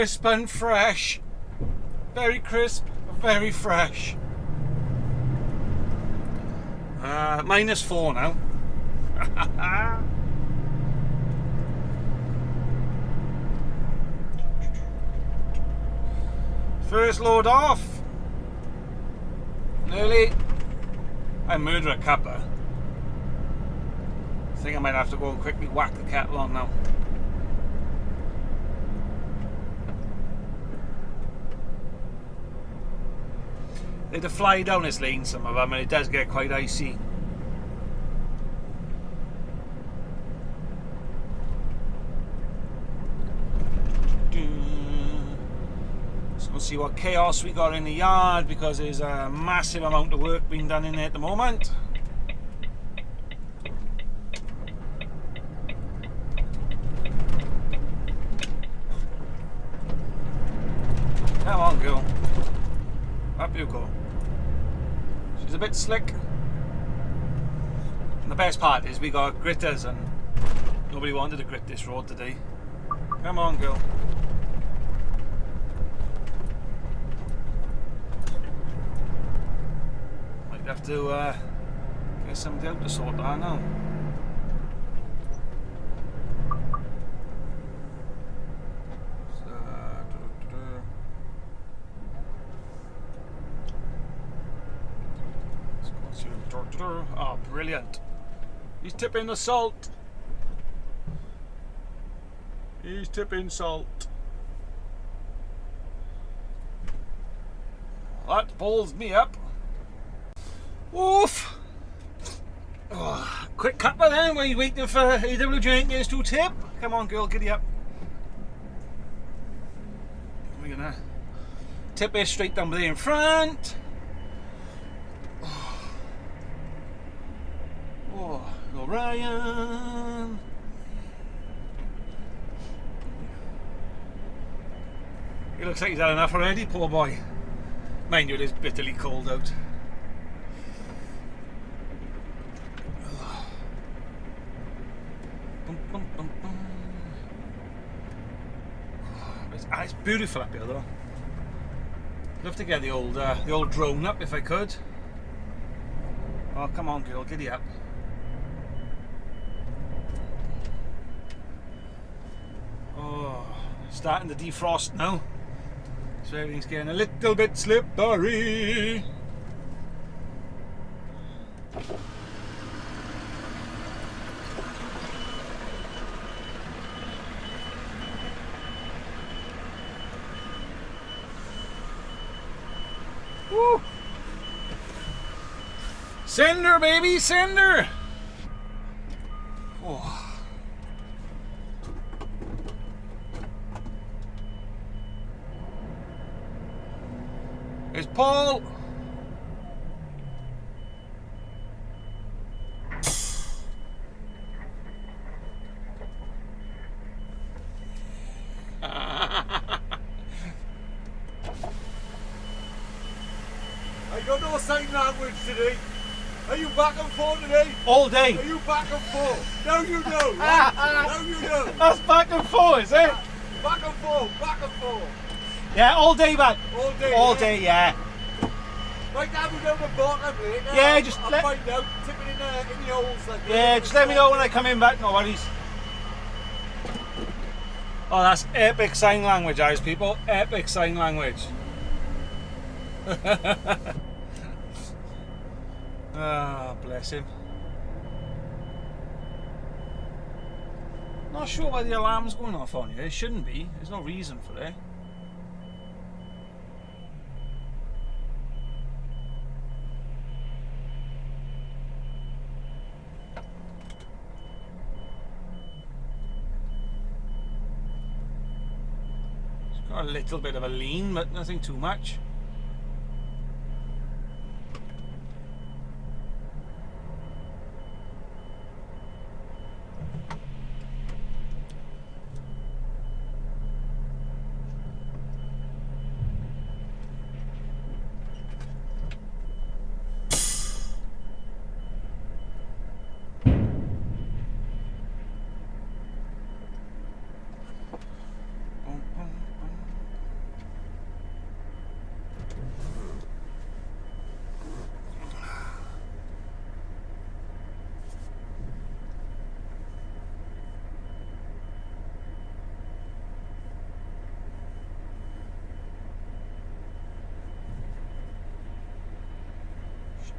crisp and fresh. Very crisp, very fresh. -4 now. First load off. Nearly. I murder a cuppa. I think I might have to go and quickly whack the kettle on now. They had to fly down this lane, some of them, and it does get quite icy. So we'll see what chaos we got in the yard, because there's a massive amount of work being done in there at the moment. Come on, girl. Up you go. She's a bit slick. And the best part is we got gritters, and nobody wanted to grit this road today. Come on, girl. Might have to get somebody out to sort that now. Oh, brilliant. He's tipping the salt. He's tipping salt. That pulls me up. Oof. Oh, quick cuppa then while you're waiting for AWJ to tip. Come on, girl, giddy up. We're gonna tip it straight down there in front. Go Ryan. He looks like he's had enough already, poor boy. Mind you, it is bitterly cold out. It's beautiful up here though. Love to get the old drone up if I could. Oh, come on, girl, giddy up. Oh, starting to defrost now, so everything's getting a little bit slippery. Woo! Send her, baby, send her! Oh. There's Paul. I got no sign language today. Are you back and forth today? All day. Are you back and forth? Now you know. Now you know. That's back and forth, is it? Back and forth, back and forth. Yeah, all day, man. All day. All yeah. day, yeah. Right now we're down the bottom later. Yeah, just I'll let. find out. Tip it in the holes. Like Yeah, just let me know when I come in back. No worries. Oh, that's epic sign language, guys, people. Epic sign language. Ah, bless him. Not sure why the alarm's going off on you. It shouldn't be. There's no reason for it. It's got a little bit of a lean, but nothing too much.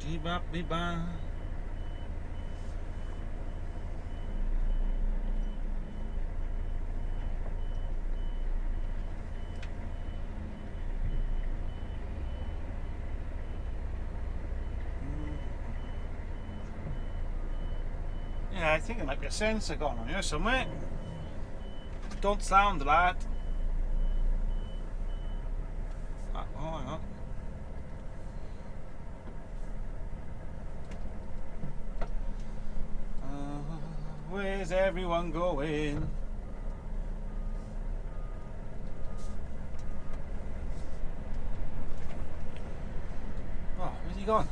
Dee-bop-dee-ba. Yeah, I think there might be a sensor going on here somewhere. Don't sound that. Oh, hang on. Where's everyone going? Oh, where's he gone?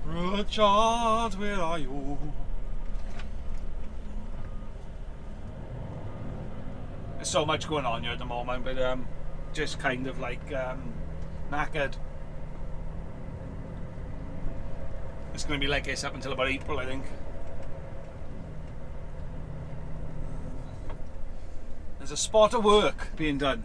Richard, where are you? There's so much going on here at the moment, but just kind of like knackered. It's going to be like this up until about April, I think. There's a spot of work being done.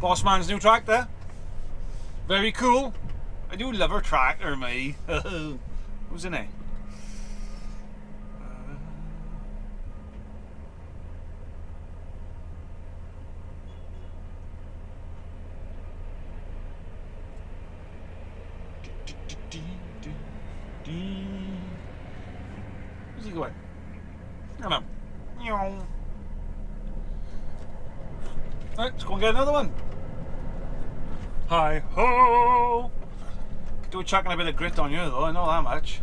Bossman's new tractor. Very cool. I do love her tractor, me. Who's in it? Where's he going? Come on. Right, let's go and get another one. Hi ho! Do chucking a bit of grit on you though, I know that much.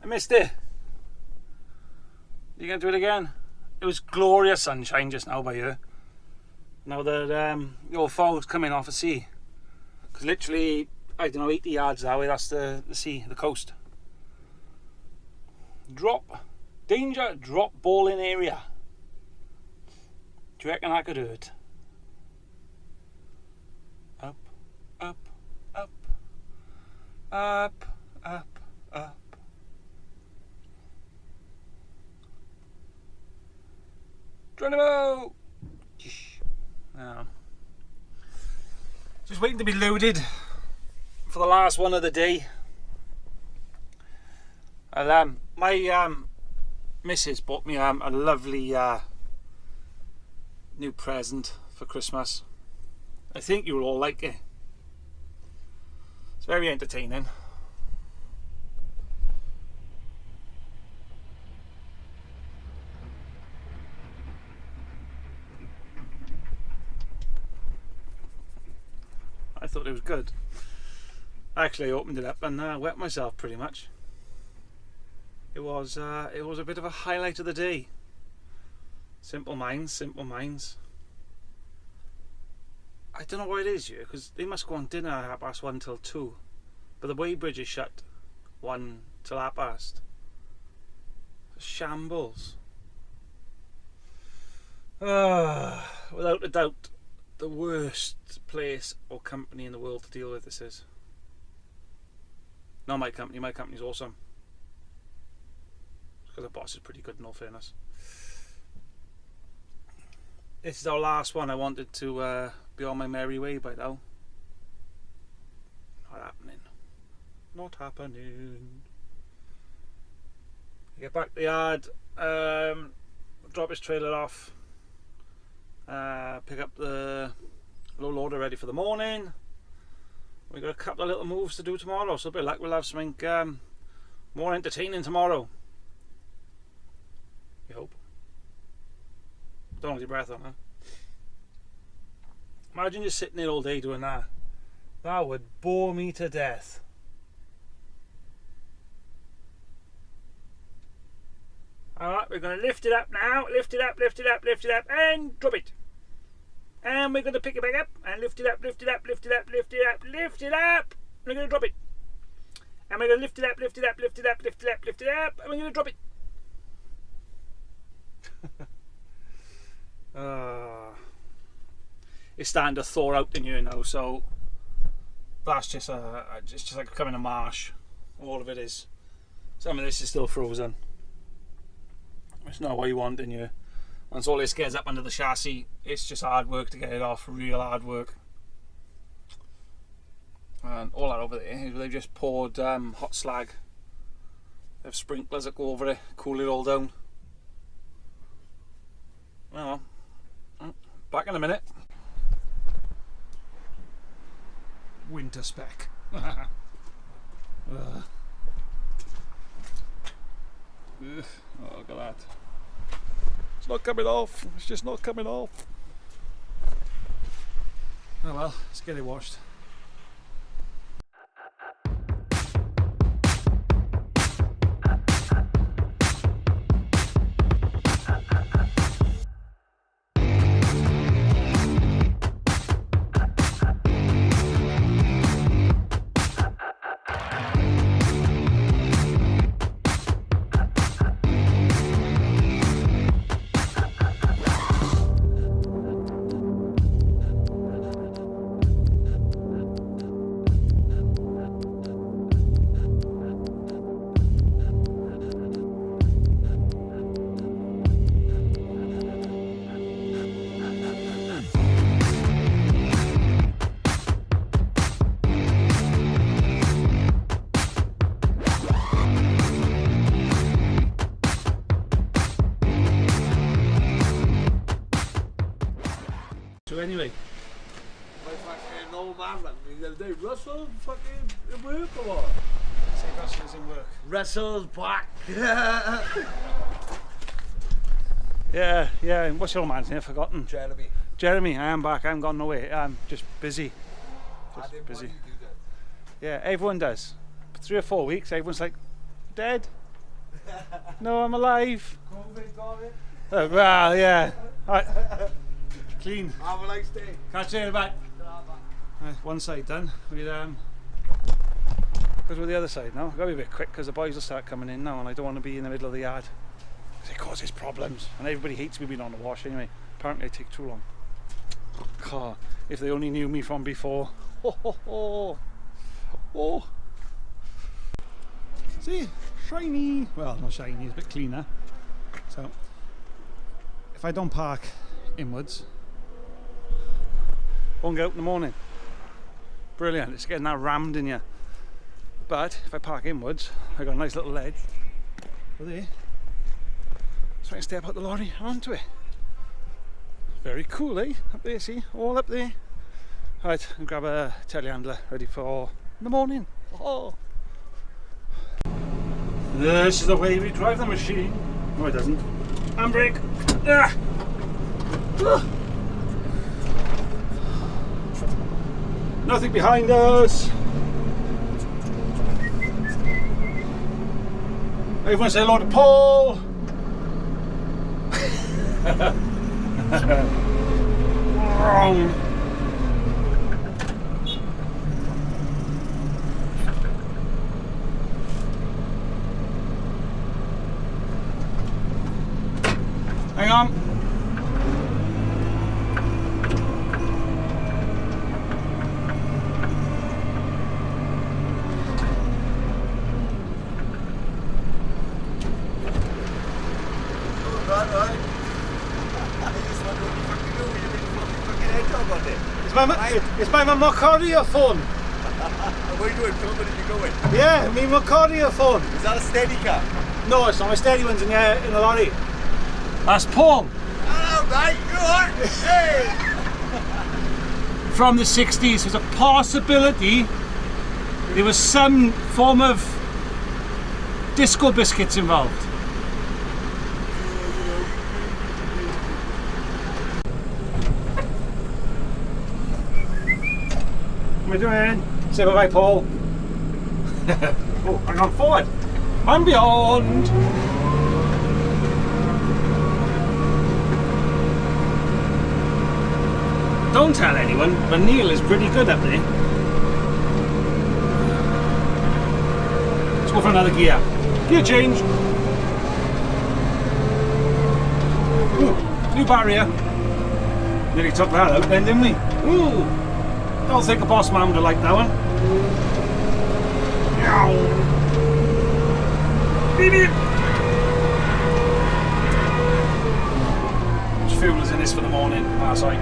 Missed it. You gonna do it again? It was glorious sunshine just now by you. now that your fog's coming off the sea. Because literally, I don't know, 80 yards that way, that's the sea, the coast. Danger, drop ball in area. Do you reckon I could hurt? Up, up, up, up, up, up. Geronimo! Just waiting to be loaded for the last one of the day. And, my missus bought me a lovely new present for Christmas. I think you'll all like it. It's very entertaining. I thought it was good. Actually, I opened it up and wet myself pretty much. It was a bit of a highlight of the day. Simple minds, simple minds. I don't know why it is here, because they must go on dinner at 1:30 till 2. But the Weybridge is shut 1 till 1:30. Shambles. Without a doubt, the worst place or company in the world to deal with this is. Not my company. My company's awesome. Because the boss is pretty good in all fairness. This is our last one. I wanted to be on my merry way by now. Not happening. Not happening. Get back to the yard. Drop his trailer off. Pick up the low loader ready for the morning. We've got a couple of little moves to do tomorrow, so a bit of luck we'll have something more entertaining tomorrow. You hope. Don't hold your breath on, huh? Imagine just sitting there all day doing that. That would bore me to death. Alright, we're going to lift it up now. Lift it up, lift it up, lift it up, and drop it. And we're going to pick it back up and lift it up, lift it up, lift it up, lift it up, lift it up. We're going to drop it. And we're going to lift it up, lift it up, lift it up, lift it up, lift it up, and we're going to drop it. It's starting to thaw out in here now, so that's just like becoming a marsh. All of it is. Some of this is still frozen. It's not what you want in here. Once all this gets up under the chassis, it's just hard work to get it off, real hard work. And all that over there, they've just poured hot slag. They have sprinklers that go over it, cool it all down. Well, back in a minute. Winter spec. Oh, look at that. It's not coming off. It's just not coming off. Oh well, let's get it washed. So anyway, My fucking old man rang me the other day. Russell fucking in work or what? say Russell's in work. Russell's back. Yeah, and what's your old man's name? I've forgotten. Jeremy. Jeremy, I am back. I haven't gone nowhere. I'm just busy. I Just didn't busy. want you to do that. Yeah, everyone does. For 3 or 4 weeks, everyone's like, dead? No, I'm alive. COVID got it. Well, yeah. Clean. Have a nice day. Catch you in a bit. One side done. We'll go to the other side now. I've got to be a bit quick because the boys will start coming in now and I don't want to be in the middle of the yard. It causes problems and everybody hates me being on the wash anyway. Apparently I take too long. God, if they only knew me from before. Oh. See, shiny. Well, not shiny, it's a bit cleaner. So, if I don't park inwards, won't get out in the morning. Brilliant, it's getting that rammed in you. But if I park inwards, I got a nice little ledge over there, so I can step out the lorry and onto it. Very cool, eh? Up there, see, all up there. Right, and grab a telehandler ready for the morning. Oh. This is the way we drive the machine. No, it doesn't. Handbrake. Ah. Ah. Nothing behind us. Everyone say hello to Paul. Wrong. Hang on. It's my Macaria phone. What are you doing? Filming as you going? Yeah, my Macaria phone. Is that a steady car? No, it's not. My steady one's in the lorry. That's Paul. Hello, mate. You alright? Hey! From the 60s, there's a possibility there was some form of disco biscuits involved. What am I doing? Say bye-bye, Paul. Oh, hang on, forward. And beyond. Don't tell anyone, but Neil is pretty good up there. Let's go for another gear. Gear change. Ooh, new barrier. Nearly took that out then, didn't we? Ooh. Don't think a boss man would have liked that one. Beep beep. Which fuel is in this for the morning? Ah, sorry.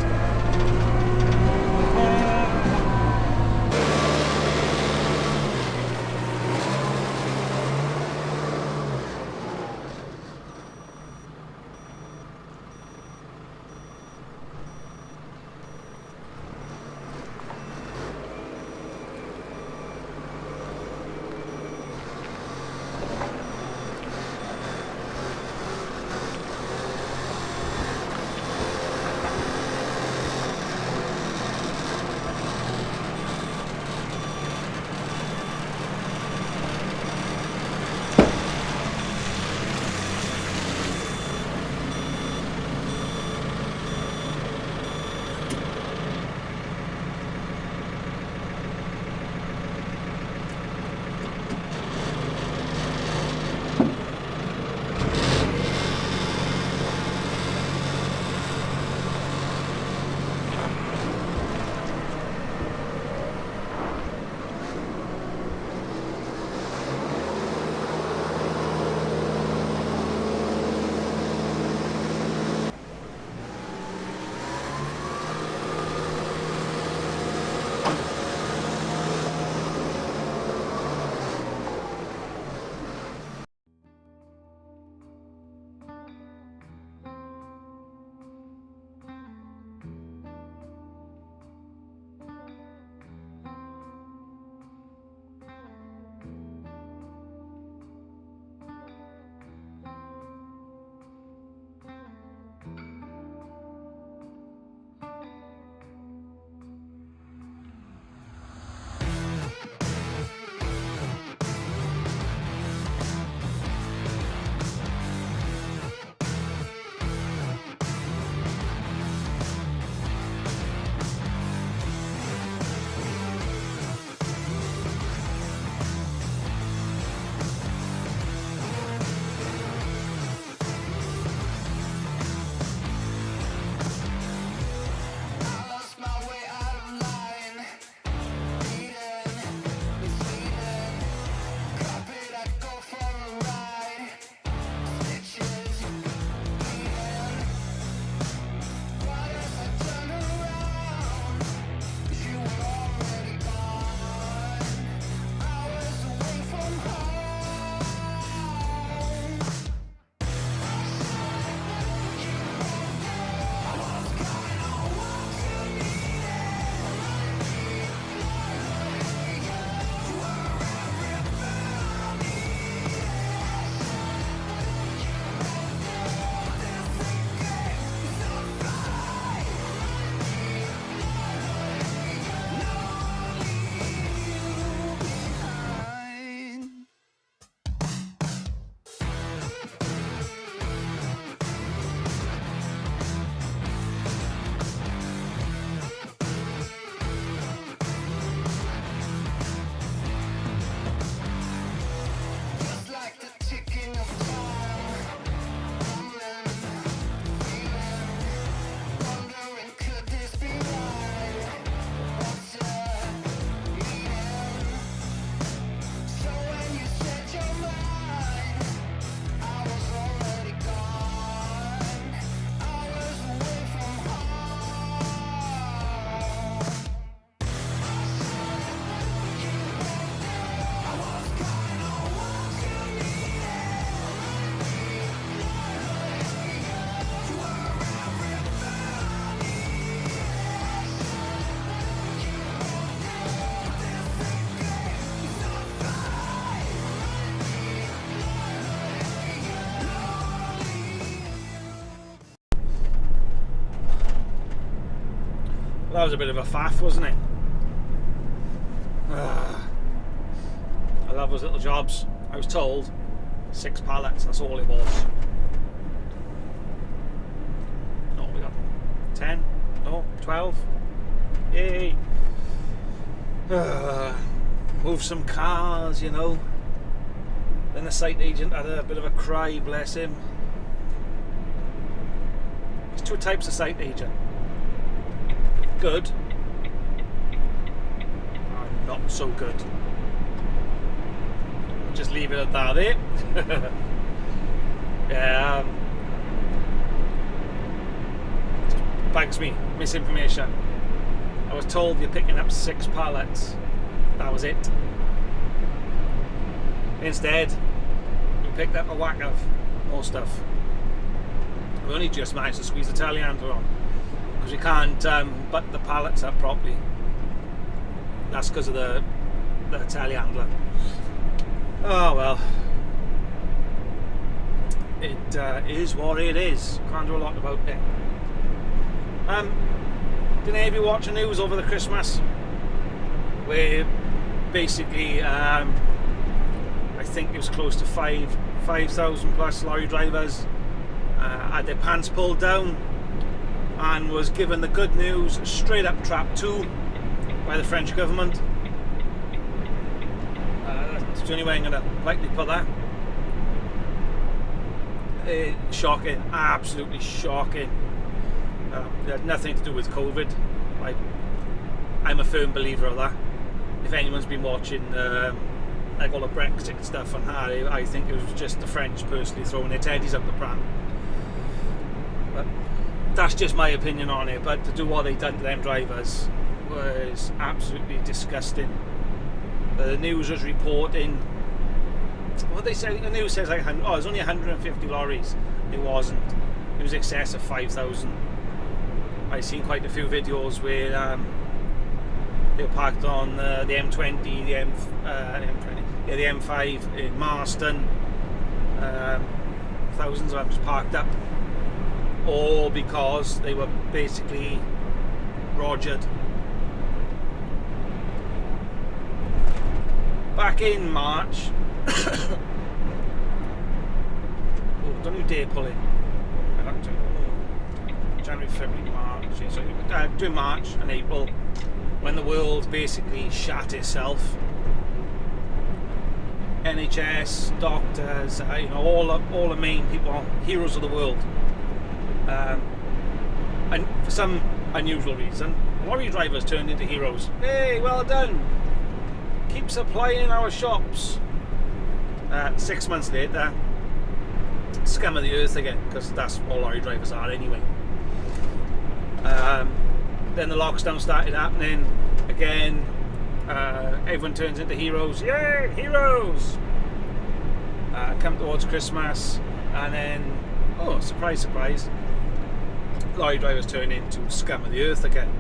That was a bit of a faff, wasn't it? I love those little jobs. I was told 6 pallets, that's all it was. No, we got 10, no, 12. Yay! Move some cars, you know. Then the site agent had a bit of a cry, bless him. There's 2 types of site agent. Good and not so good. I'll just leave it at that, eh? Yeah. Just bugs me. Misinformation. I was told you're picking up 6 pallets. That was it. Instead, we picked up a whack of more stuff. We only just managed to squeeze the telehandler on because we can't butt the pallets up properly. That's because of the telehandler. Oh well. It is what it is. Can't do a lot about it. Did any of you watch the news over the Christmas? Where basically, I think it was close to 5,000 plus lorry drivers had their pants pulled down and was given the good news straight up trap 2 by the French government. That's the only way I'm going to likely put that. Shocking, absolutely shocking. It had nothing to do with COVID. I'm a firm believer of that. If anyone's been watching like all the Brexit stuff and Harry, I think it was just the French personally throwing their teddies up the pram. But that's just my opinion on it. But to do what they done to them drivers was absolutely disgusting. The news was reporting what they said. The news says like, oh, there's only 150 lorries. It wasn't. It was excess of 5,000. I've seen quite a few videos where they were parked on the M20, the M5 in Marston. Thousands of them just parked up, all because they were basically rogered. Back in March, oh, don't you dare pull in. January, February, March. Yeah, so during March and April, when the world basically shat itself, NHS, doctors, you know, all the main people, heroes of the world, and for some unusual reason, lorry drivers turned into heroes. Hey, well done! Keep supplying our shops. 6 months later, scum of the earth again, because that's what lorry drivers are anyway. Then the lockdown started happening again. Everyone turns into heroes. Yay, heroes! Come towards Christmas, and then, oh, surprise, surprise, lorry drivers turn into scum of the earth again.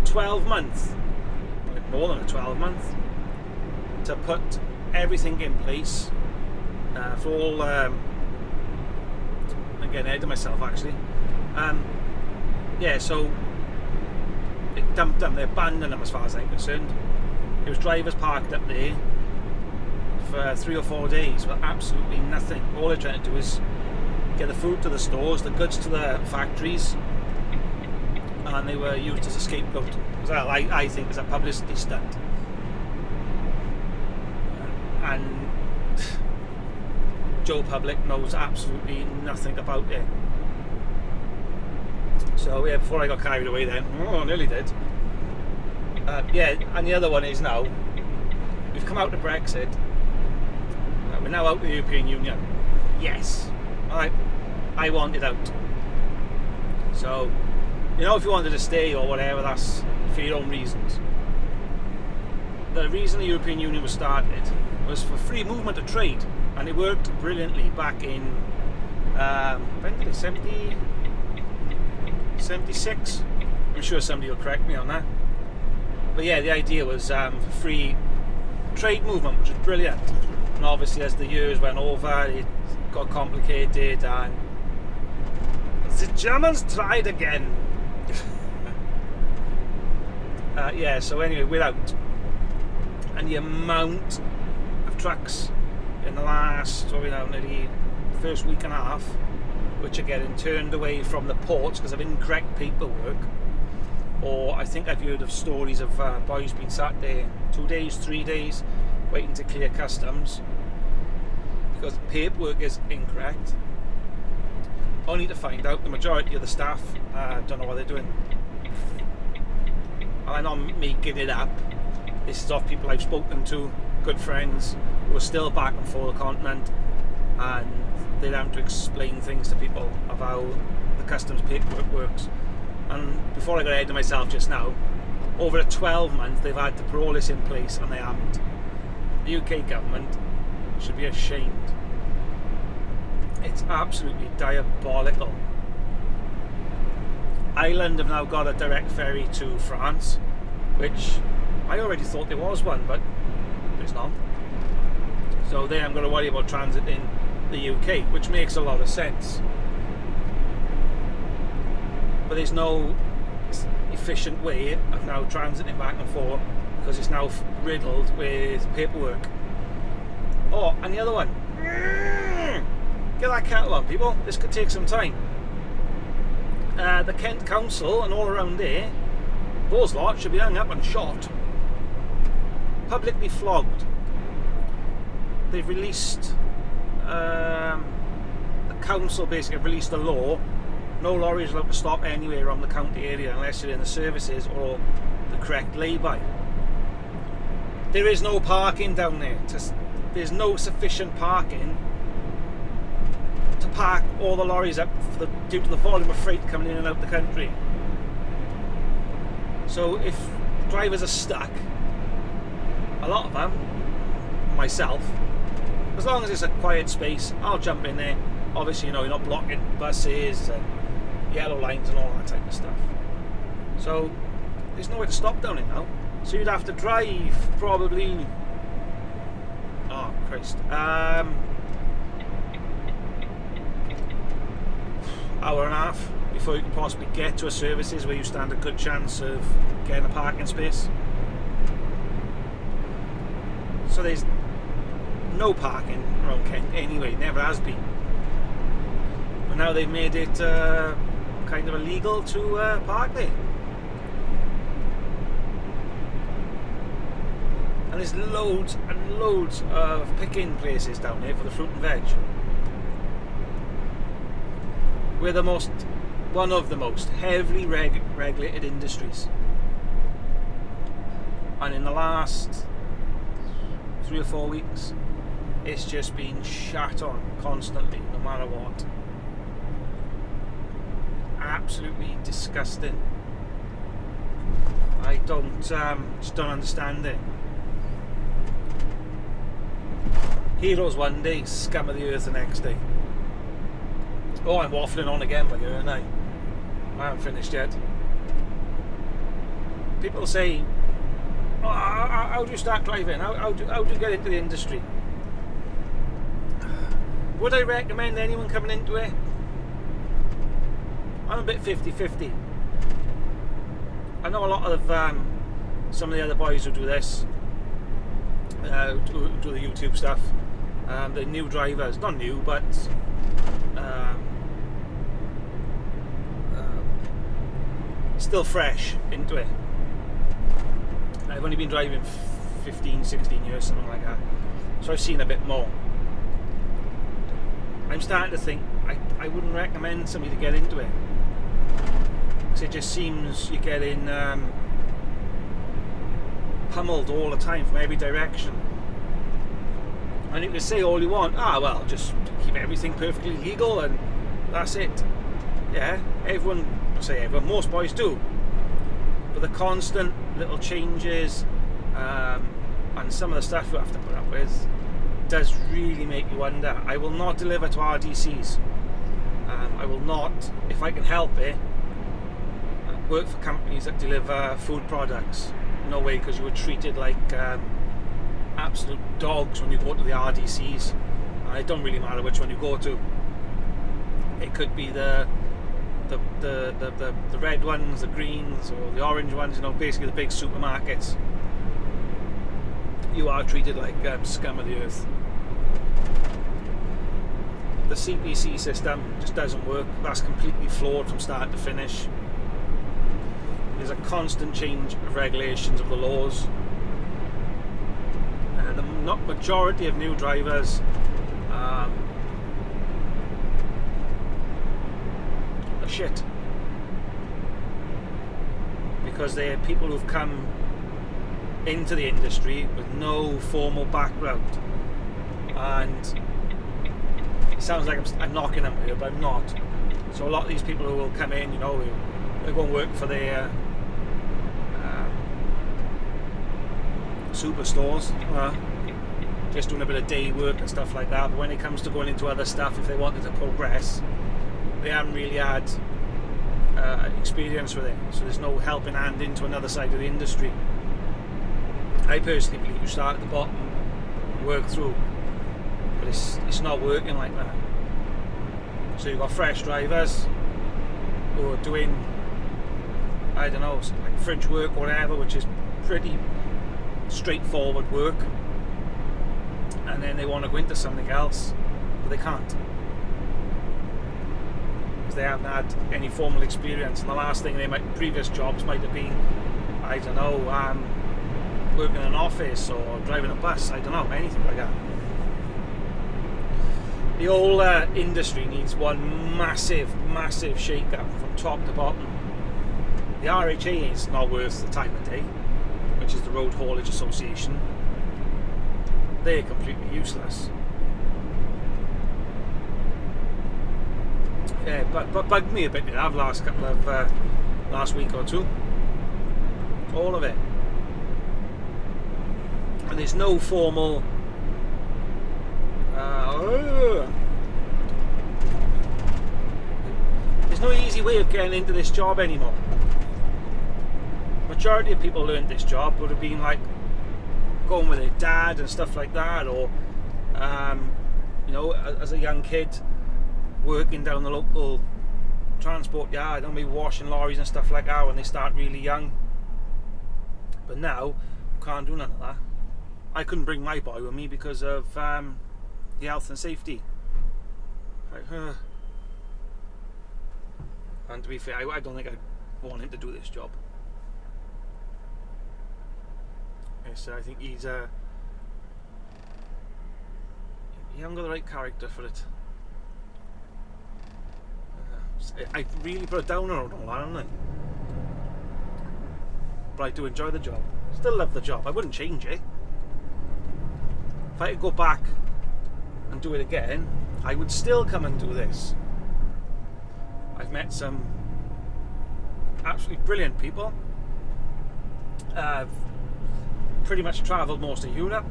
12 months, more than a 12 month, to put everything in place for all. I'm getting ahead of myself actually. Yeah, so they dumped them, they abandoned them as far as I'm concerned. It was drivers parked up there for 3 or 4 days with absolutely nothing. All they're trying to do is get the food to the stores, the goods to the factories, and they were used as a scapegoat. Well, I think it's a publicity stunt. And Joe Public knows absolutely nothing about it. So yeah, before I got carried away then, oh, I nearly did. Yeah, and the other one is now, we've come out of Brexit, we're now out of the European Union. Yes, I wanted out. So, you know, if you wanted to stay or whatever, that's for your own reasons. The reason the European Union was started was for free movement of trade, and it worked brilliantly back in, when did it, 76? I'm sure somebody will correct me on that. But yeah, the idea was for free trade movement, which was brilliant. And obviously as the years went over, it got complicated, and the Germans tried again. Yeah, so anyway, without. And the amount of trucks in the last, nearly first week and a half, which are getting turned away from the ports because of incorrect paperwork. Or I think I've heard of stories of boys being sat there 2 days, 3 days, waiting to clear customs because the paperwork is incorrect. Only to find out the majority of the staff don't know what they're doing. I'm not making it up. This is off people I've spoken to, good friends who are still back and forth the continent, and they're having to explain things to people of how the customs paperwork works. And before I got ahead of myself just now, over a 12 months they've had to put all this in place and they haven't. The UK government should be ashamed. It's absolutely diabolical. Ireland have now got a direct ferry to France, which I already thought there was one, but there's not. So they haven't got to worry about transit in the UK, which makes a lot of sense. But there's no efficient way of now transiting back and forth because it's now riddled with paperwork. Oh, and the other one. Get that kettle on, people. This could take some time. The Kent Council and all around there, those lot should be hung up and shot. Publicly flogged. They've released, the council basically released a law. No lorries are allowed to stop anywhere around the county area unless you're in the services or the correct lay-by. There is no parking down there. There's no sufficient parking to park all the lorries up due to the volume of freight coming in and out the country. So if drivers are stuck, a lot of them, myself, as long as it's a quiet space, I'll jump in there. Obviously, you're not blocking buses and yellow lines and all that type of stuff. So there's nowhere to stop down here now. So you'd have to drive probably, oh Christ, hour and a half before you can possibly get to a services where you stand a good chance of getting a parking space. So there's no parking around Kent anyway, never has been. But now they've made it kind of illegal to park there. And there's loads and loads of picking places down here for the fruit and veg. We're one of the most heavily regulated industries. And in the last 3 or 4 weeks, it's just been shat on constantly, no matter what. Absolutely disgusting. I just don't understand it. Heroes one day, scum of the earth the next day. Oh, I'm waffling on again by you, aren't I? I haven't finished yet. People say, oh, how do you start driving? How do you get into the industry? Would I recommend anyone coming into it? I'm a bit 50-50. I know a lot of some of the other boys who do this, who do the YouTube stuff. They're new drivers, not new, but still fresh into it. I've only been driving 15, 16 years, something like that, so I've seen a bit more. I'm starting to think I wouldn't recommend somebody to get into it, because it just seems you're getting pummeled all the time from every direction. And you can say all you want, well, just keep everything perfectly legal and that's it. Yeah, most boys do. But the constant little changes and some of the stuff you have to put up with does really make you wonder. I will not deliver to RDCs. I will not, if I can help it, work for companies that deliver food products. No way, because you were treated like absolute dogs when you go to the RDCs. And it don't really matter which one you go to. It could be the the red ones, the greens, or the orange ones, you know, basically the big supermarkets, you are treated like scum of the earth. The CPC system just doesn't work. That's completely flawed from start to finish. There's a constant change of regulations of the laws. The majority of new drivers are shit, because they're people who've come into the industry with no formal background, and it sounds like I'm knocking them here, but I'm not. So a lot of these people who will come in, you know, they go and work for their superstores, just doing a bit of day work and stuff like that, but when it comes to going into other stuff, if they wanted to progress, they haven't really had experience with it, so there's no helping hand into another side of the industry. I personally believe you start at the bottom, work through, but it's not working like that. So you've got fresh drivers who are doing, I don't know, like fridge work or whatever, which is pretty straightforward work, and then they want to go into something else, but they can't, because they haven't had any formal experience, and the last thing previous jobs might have been, I don't know, working in an office or driving a bus, I don't know, anything like that. The whole industry needs one massive shake-up from top to bottom. The RHA is not worth the time of day, which is the Road Haulage Association. They're completely useless. Yeah, but bugged me a bit, I've last week or two. All of it. And there's no formal there's no easy way of getting into this job anymore. Majority of people learned this job would have been like going with their dad and stuff like that, or you know, as a young kid working down the local transport yard and maybe washing lorries and stuff like that when they start really young. But now you can't do none of that. I couldn't bring my boy with me because of the health and safety. And to be fair, I don't think I'd want him to do this job. So I think he hasn't got the right character for it. I really put a downer on all that, haven't I? But I do enjoy the job. Still love the job. I wouldn't change it. If I could go back and do it again, I would still come and do this. I've met some absolutely brilliant people. I've pretty much travelled most of Europe.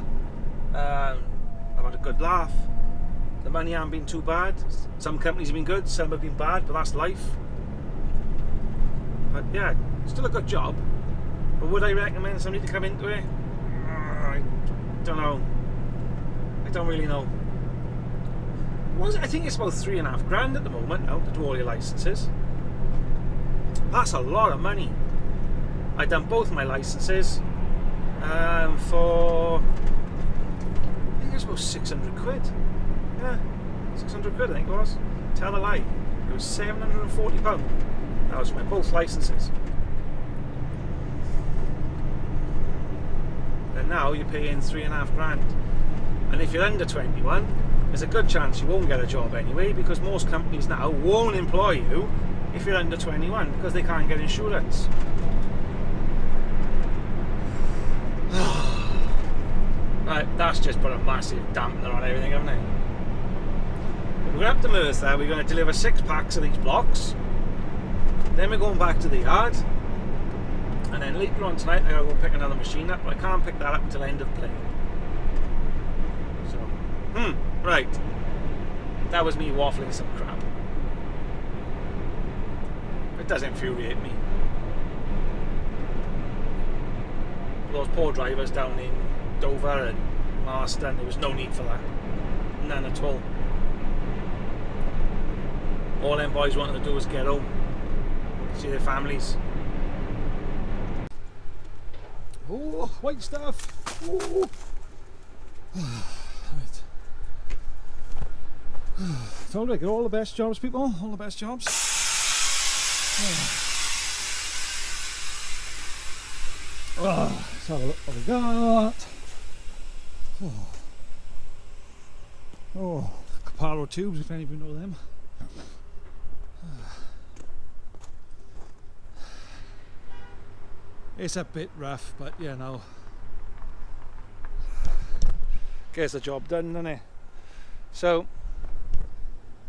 I've had a good laugh. The money hasn't been too bad. Some companies have been good, some have been bad, but that's life. But yeah, still a good job. But would I recommend somebody to come into it? I don't know. I don't really know. I think it's about $3.5 grand at the moment now to do all your licenses. That's a lot of money. I've done both my licenses for, I think it's about 600 quid. Yeah, 600 quid I think it was. Tell a lie. It was £740. That was my both licenses. And now you're paying $3.5 grand. And if you're under 21, there's a good chance you won't get a job anyway, because most companies now won't employ you if you're under 21 because they can't get insurance. Right, that's just put a massive dampener on everything, haven't it? We're going up to Merthyr, we're going to deliver 6 packs of these blocks. Then we're going back to the yard. And then later on tonight, I'm going to go pick another machine up, but I can't pick that up until end of play. So, right. That was me waffling some crap. It does infuriate me. Those poor drivers down in Dover and Marston, there was no need for that. None at all. All them boys wanted to do was get home. see their families. Oh, white stuff. Oh. Right. Told you I get all the best jobs, people. All the best jobs. Let's have a look what we got. Oh, Caparo tubes, if any of you know them. It's a bit rough, but you know, gets the job done, doesn't it? So,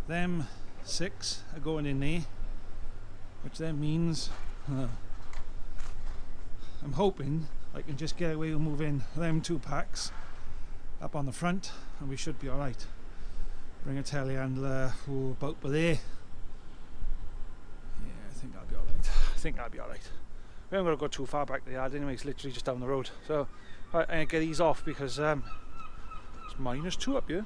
them 6 are going in there, which then means I'm hoping I can just get away with moving them 2 packs up on the front, and we should be alright. Bring a telehandler about by there. Yeah, I think I'll be alright. I think I'll be alright. We haven't got to go too far back to the yard anyway, it's literally just down the road. So I'm going to get these off because it's -2 up here.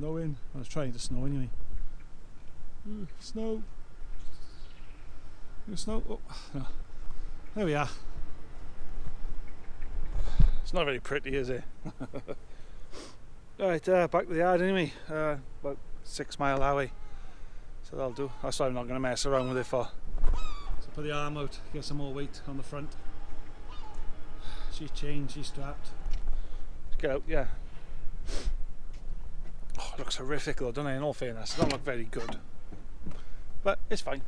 snowing. I was trying to snow anyway. Snow. Snow. Oh, no. There we are. It's not very pretty, is it? Right, back to the yard anyway. About 6 mile away. So that'll do. That's why I'm not going to mess around with it for. So put the arm out, get some more weight on the front. She's chained, she's strapped. Get out, yeah. Oh, it looks horrific though, doesn't it? In all fairness, it don't look very good. But it's fine.